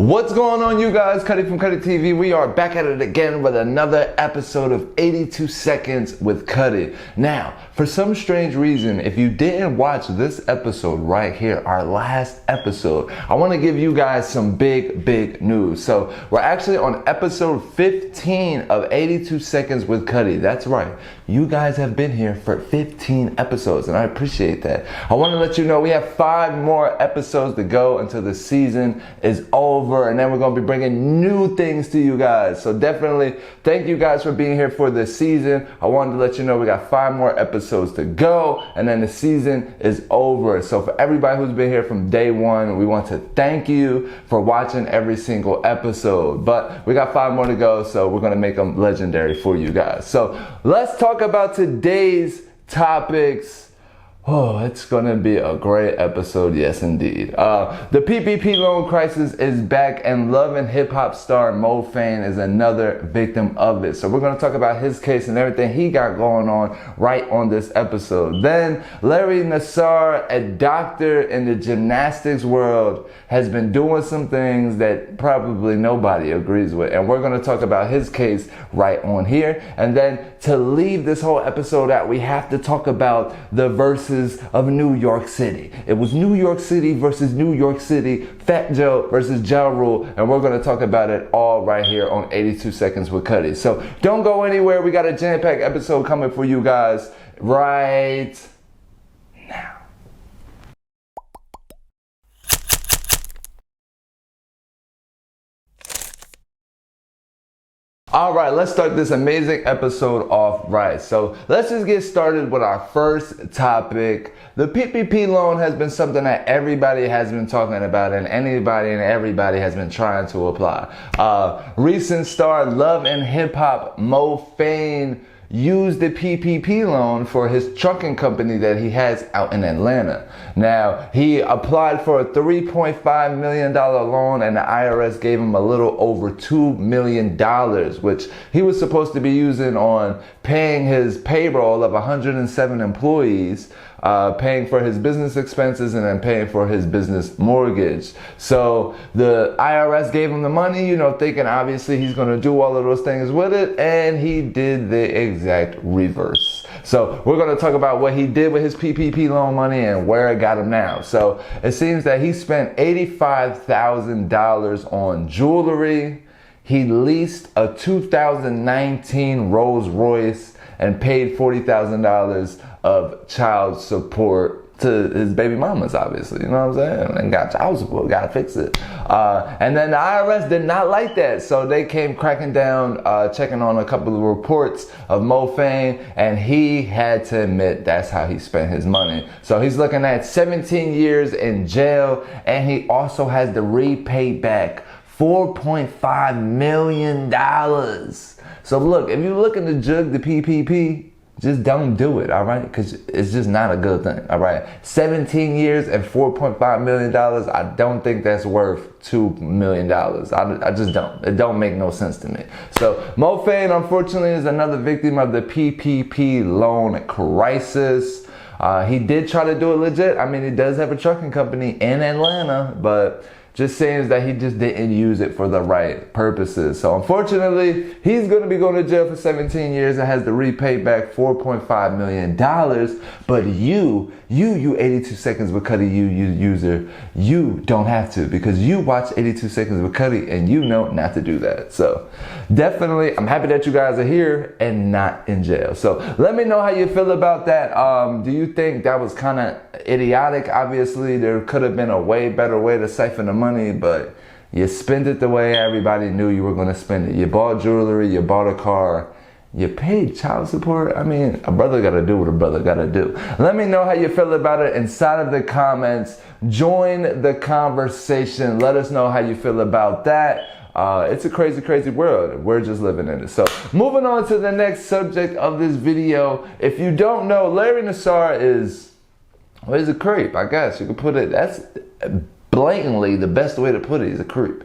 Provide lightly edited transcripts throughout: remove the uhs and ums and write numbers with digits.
What's going on, you guys? Cutty from Cutty TV. We are back at it again with another episode of 82 Seconds with Cutty. Now, for some strange reason, if you didn't watch this episode right here, our last episode, I want to give you guys some big news. So we're actually on episode 15 of 82 Seconds with Cutty. That's right. You guys have been here for 15 episodes, and I appreciate that. I want to let you know we have 5 more episodes to go until the season is over, and then we're going to be bringing new things to you guys. So definitely thank you guys for being here for this season. I wanted to let you know we got 5 more episodes to go, and then the season is over. So for everybody who's been here from day one, we want to thank you for watching every single episode. But we got 5 more to go, so we're going to make them legendary for you guys. So let's talk about today's topics. Oh, it's gonna be a great episode, yes indeed. The PPP loan crisis is back, and Love and Hip Hop star Fayne is another victim of it. So we're gonna talk about his case and everything he got going on right on this episode. Then Larry Nassar, a doctor in the gymnastics world, has been doing some things that probably nobody agrees with, and we're gonna talk about his case right on here. And then to leave this whole episode out, we have to talk about the verses of New York City. It was New York City versus New York City, Fat Joe versus Ja Rule, and we're going to talk about it all right here on 82 Seconds with Cutty. So don't go anywhere. We got a jam-packed episode coming for you guys right now. All right, let's start this amazing episode off right. So let's just get started with our first topic. The PPP loan has been something that everybody has been talking about, and anybody and everybody has been trying to apply. Recent star Love and Hip Hop Fayne used the PPP loan for his trucking company that he has out in Atlanta. Now, he applied for a $3.5 million loan, and the IRS gave him a little over $2 million, which he was supposed to be using on paying his payroll of 107 employees, paying for his business expenses, and then paying for his business mortgage. So the IRS gave him the money, thinking obviously he's going to do all of those things with it, and he did the exact reverse. So we're going to talk about what he did with his PPP loan money and where it got him now. So it seems that he spent $85,000 on jewelry. He leased a 2019 Rolls Royce and paid $40,000 of child support to his baby mamas, obviously, you know what I'm saying? And got child support, gotta fix it. And then the IRS did not like that, so they came cracking down, checking on a couple of reports of Fayne, and he had to admit that's how he spent his money. So he's looking at 17 years in jail, and he also has to repay back $4.5 million. So look, if you're looking to jug the PPP, just don't do it, all right? Because it's just not a good thing, all right? 17 years and $4.5 million, I don't think that's worth $2 million. I just don't. It don't make no sense to me. So Fayne, unfortunately, is another victim of the PPP loan crisis. He did try to do it legit. I mean, he does have a trucking company in Atlanta, but just seems that he just didn't use it for the right purposes. So unfortunately, he's going to be going to jail for 17 years and has to repay back $4.5 million. But you 82 Seconds with Cutty, you user, you don't have to, because you watch 82 Seconds with Cutty and you know not to do that. So definitely, I'm happy that you guys are here and not in jail. So let me know how you feel about that. Do you think that was kind of idiotic? Obviously, there could have been a way better way to siphon the money, but you spent it the way everybody knew you were going to spend it. You bought jewelry, you bought a car, you paid child support. I mean, a brother got to do what a brother got to do. Let me know how you feel about it inside of the comments. Join the conversation. Let us know how you feel about that. It's a crazy world. We're just living in it. So moving on to the next subject of this video. If you don't know, Larry Nassar is, well, he's a creep, I guess you could put it. That's blatantly, the best way to put it, he's a creep.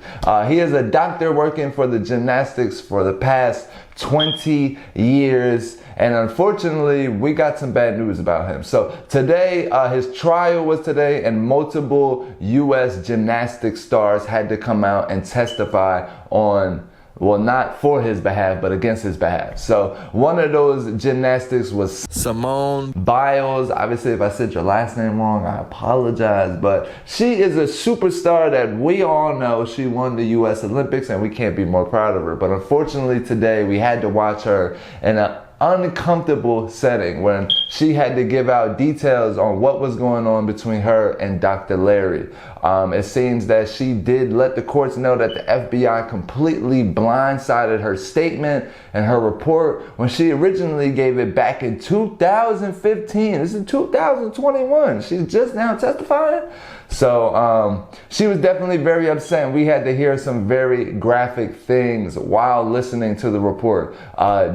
He is a doctor working for the gymnastics for the past 20 years. And unfortunately, we got some bad news about him. So today, his trial was today, and multiple U.S. gymnastics stars had to come out and testify on, well, not for his behalf, but against his behalf. So one of those gymnastics was Simone Biles. Obviously, if I said your last name wrong, I apologize. But she is a superstar that we all know. She won the U.S. Olympics, and we can't be more proud of her. But unfortunately, today, we had to watch her in an uncomfortable setting when she had to give out details on what was going on between her and Dr. Larry. It seems that she did let the courts know that the FBI completely blindsided her statement and her report when she originally gave it back in 2015. This is 2021. She's just now testifying. So she was definitely very upset, and we had to hear some very graphic things while listening to the report.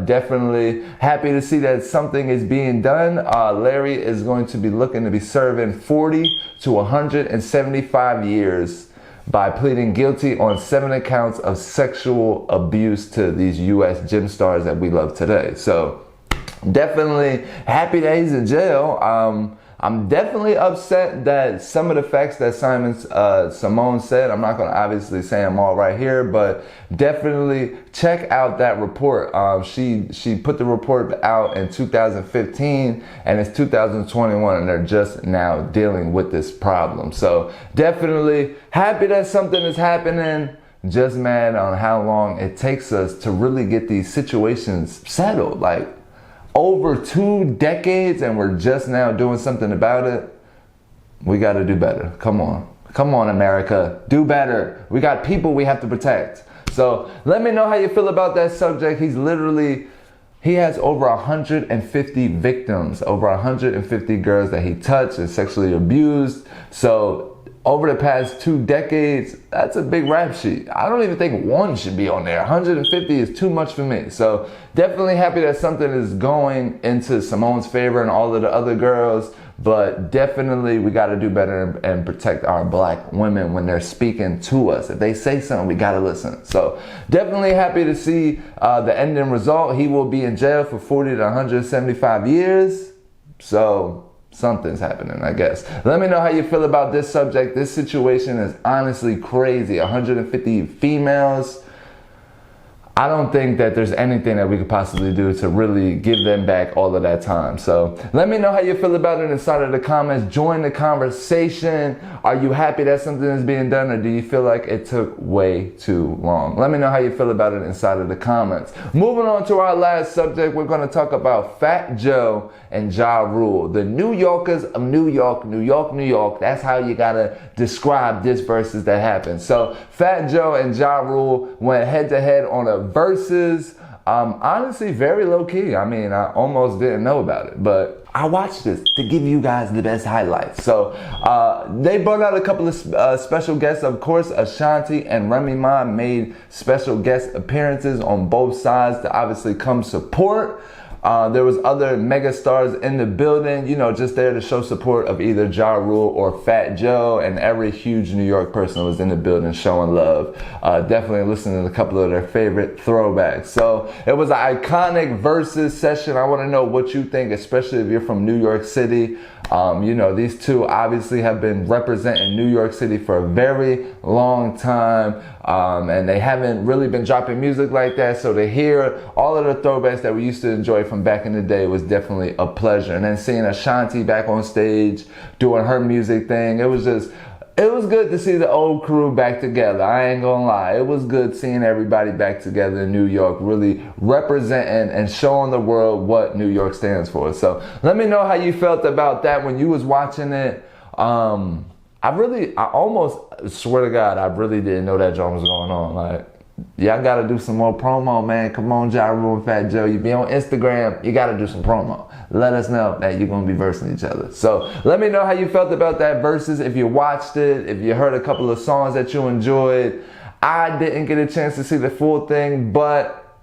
Definitely happy to see that something is being done. Larry is going to be looking to be serving 40 to 175 years by pleading guilty on 7 accounts of sexual abuse to these U.S. gym stars that we love today. So definitely happy that he's in jail. I'm definitely upset that some of the facts that Simone said, I'm not going to obviously say them all right here, but definitely check out that report. She put the report out in 2015, and it's 2021, and they're just now dealing with this problem. So definitely happy that something is happening. Just mad on how long it takes us to really get these situations settled. Like, over 2 decades, and we're just now doing something about it. We got to do better. Come on, America, do better. We got people we have to protect. So let me know how you feel about that subject. He has over 150 victims, over 150 girls that he touched and sexually abused. So over the past 2 decades, that's a big rap sheet. I don't even think one should be on there. 150 is too much for me. So definitely happy that something is going into Simone's favor and all of the other girls. But definitely we got to do better and protect our black women when they're speaking to us. If they say something, we got to listen. So definitely happy to see the ending result. He will be in jail for 40 to 175 years. So something's happening, I guess. Let me know how you feel about this subject. This situation is honestly crazy. 150 females. I don't think that there's anything that we could possibly do to really give them back all of that time. So let me know how you feel about it inside of the comments. Join the conversation. Are you happy that something is being done, or do you feel like it took way too long? Let me know how you feel about it inside of the comments. Moving on to our last subject, we're going to talk about Fat Joe and Ja Rule. The New Yorkers of New York, New York, New York. That's how you got to describe this versus that happened. So Fat Joe and Ja Rule went head to head on a versus. Honestly, very low key. I mean, I almost didn't know about it, but I watched this to give you guys the best highlights. So they brought out a couple of special guests. Of course, Ashanti and Remy Ma made special guest appearances on both sides to obviously come support. There was other mega stars in the building, you know, just there to show support of either Ja Rule or Fat Joe, and every huge New York person was in the building showing love. Definitely listening to a couple of their favorite throwbacks. So it was an iconic versus session. I want to know what you think, especially if you're from New York City. You know, these two obviously have been representing New York City for a very long time, and they haven't really been dropping music like that. So to hear all of the throwbacks that we used to enjoy from back in the day was definitely a pleasure. And then seeing Ashanti back on stage doing her music thing, it was good to see the old crew back together. I ain't gonna lie. It was good seeing everybody back together in New York, really representing and showing the world what New York stands for. So let me know how you felt about that when you was watching it. I almost swear to God, I really didn't know that joint was going on. Like, y'all gotta do some more promo, man. Come on, Ja Rule and Fat Joe. You be on Instagram, you gotta do some promo. Let us know that you're gonna be versing each other. So let me know how you felt about that versus, if you watched it, if you heard a couple of songs that you enjoyed. I didn't get a chance to see the full thing, but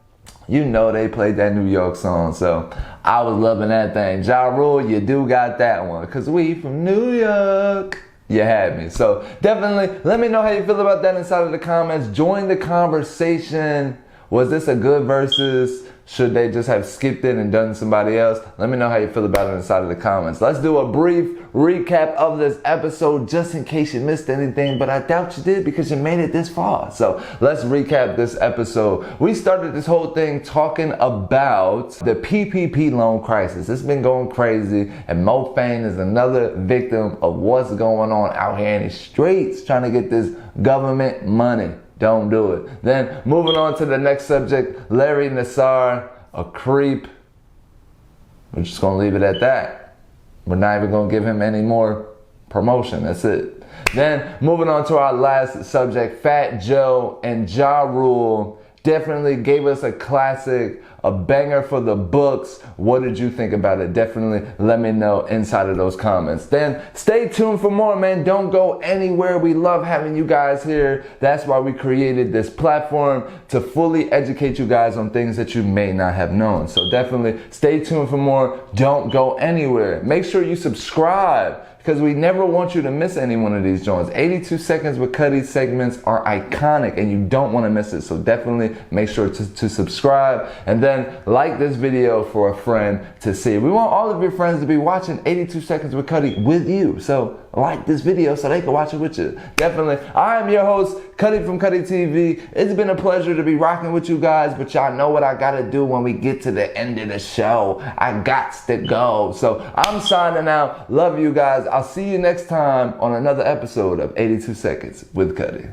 you know they played that New York song, so I was loving that thing. Ja Rule, you do got that one, cause we from New York. you had me. So definitely let me know how you feel about that inside of the comments. Join the conversation. Was this a good versus? Should they just have skipped it and done somebody else? Let me know how you feel about it inside of the comments. Let's do a brief recap of this episode just in case you missed anything, but I doubt you did because you made it this far. So let's recap this episode. We started this whole thing talking about the PPP loan crisis. It's been going crazy, and Fayne is another victim of what's going on out here in the streets trying to get this government money. Don't do it. Then moving on to the next subject, Larry Nassar, a creep. We're just gonna leave it at that. We're not even gonna give him any more promotion. That's it. Then moving on to our last subject, Fat Joe and Ja Rule. Definitely gave us a classic, a banger for the books. What did you think about it? Definitely let me know inside of those comments. Then stay tuned for more, man. Don't go anywhere. We love having you guys here. That's why we created this platform, to fully educate you guys on things that you may not have known. So definitely stay tuned for more. Don't go anywhere. Make sure you subscribe, because we never want you to miss any one of these joints. 82 Seconds with Cutty segments are iconic and you don't want to miss it. So definitely make sure to subscribe, and then like this video for a friend to see. We want all of your friends to be watching 82 Seconds with Cutty with you. So like this video so they can watch it with you. Definitely. I am your host, Cutty from Cutty TV. It's been a pleasure to be rocking with you guys, but y'all know what I gotta do when we get to the end of the show. I gots to go. So I'm signing out. Love you guys. I'll see you next time on another episode of 82 Seconds with Cutty.